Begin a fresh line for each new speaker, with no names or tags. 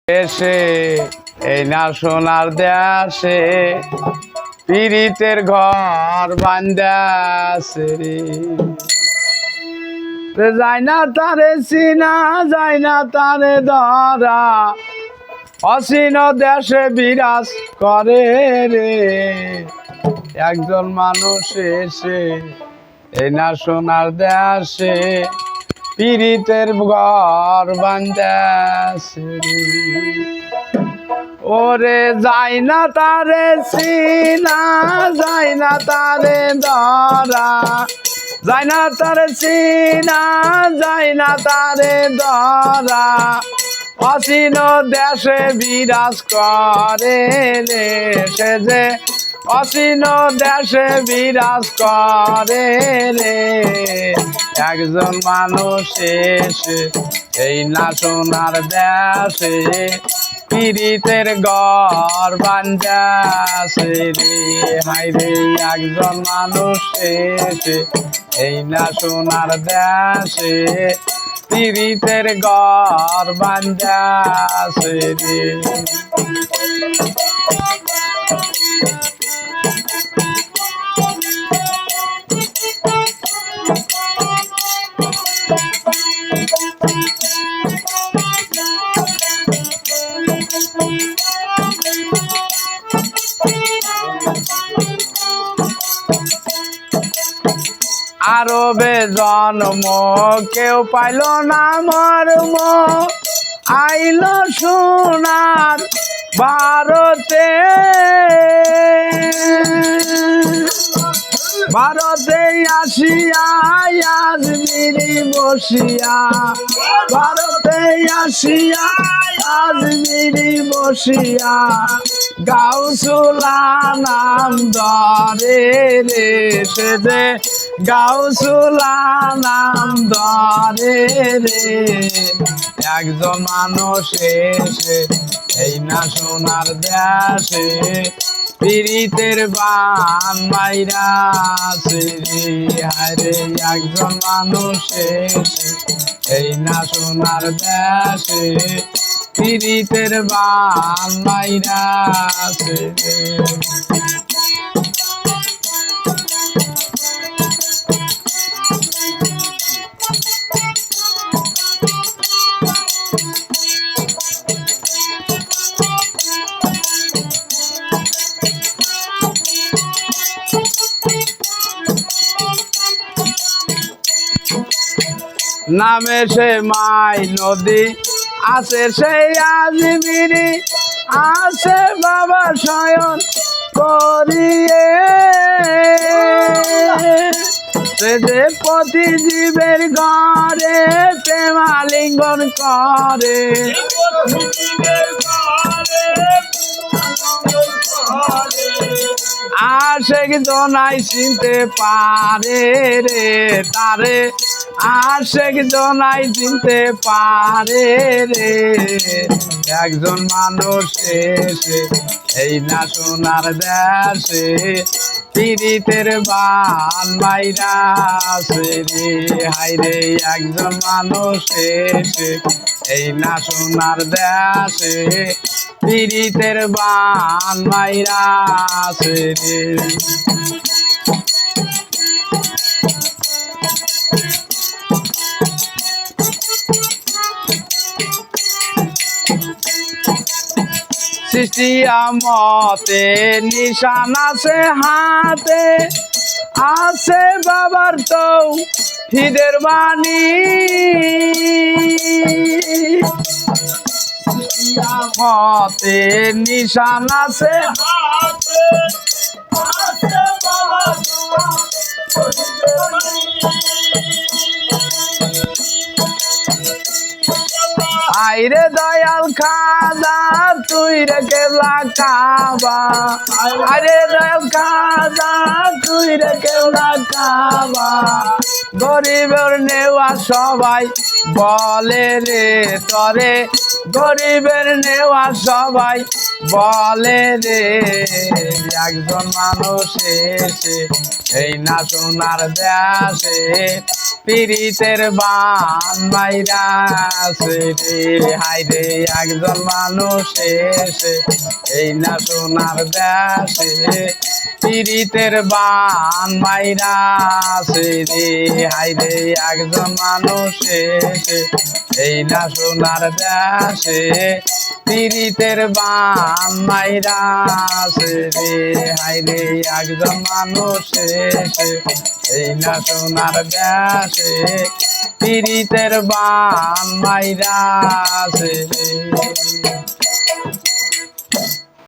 এসে এই না সোনার দেশে পীড়িতের ঘর বান্দাছে রে যায় না তারে চিনা যায় না তারে ধরা অচিন দেশে বিরাজ করে রে একজন মানুষ এসে এই না সোনার দেশে পীড়িতের ঘর বান্দাছে ওরে যায় না তারে চিনা যায় না তারে ধরা যায় না তারে চিনা যায় না তারে ধরা অচিন দেশে বিরাজ করে রে সে যে অচিন দেশে বিরাজ করে রে একজন মানুষ এসে এই না সোনার দেশে পীড়িতের ঘর বান্দাছে রে হায় রে একজন মানুষ এসে এই না সোনার দেশে পীড়িতের ঘর বান্দাছে রে আরবে জন্ম কেউ পাইল না মর্ম আইল সোনার ভারতে ভারতে আসিয়া আজমিরি বসিয়া ভারতে আসিয়া আজমিরি বসিয়া গাউসুলা নাম ধরে রে সে যে গাউসুলা নাম ধরে রে একজন মানুষ এসে এই না সোনার দেশে পীড়িতের বান মাইরাছে রে হায়রে একজন মানুষ এসে এই না সোনার দেশে পীড়িতের বান মাইরাছে রে নামে সে মাই নদী আছে সেই আজমিরি আছে বাবা শয়ন করিয়ে সে যে প্রতি জীবের ঘরে প্রেমালিঙ্গন করে আশেক জনাই চিনতে পারে রে তারে আশেক জনাই চিনতে পারে রে একজন মানুষ এসে এই না সোনার দেশে পীড়িতের বান মাইরাছে রে হায় রে একজন মানুষ এসে এই না সোনার দেশে পীড়িতের বান মাইরাছে রে সৃষ্টি আমতে নিশান আছে হাতে আছে বাবার তো হিদের বাণী আমতে নিশান আছে হাতে আছে বাবার তো হিদের বাণী আইরে দয়াল খাজা তুই রে কেবলা কাবা আরে দয়াল খাজা তুই রে কেবলা কাবা গরিবের নেওয়া সবাই বলে রে তরে গরিবের নেওয়া সবাই বলে রে একজন মানুষ এসে এই না সোনার দেশে পীড়িতের বান মাইরাছে রে হাইরে একজন মানুষ এসে এই না সোনার দেশে পীড়িতের বান মাইরাছে রে হাইরে একজন মানুষ এসে এই না সোনার দেশে পীড়িতের বান মাইরাছে রে হাইরে একজন মানুষ এসে এই না সোনার দেশে পীড়িতের বান মাইরাছে রে।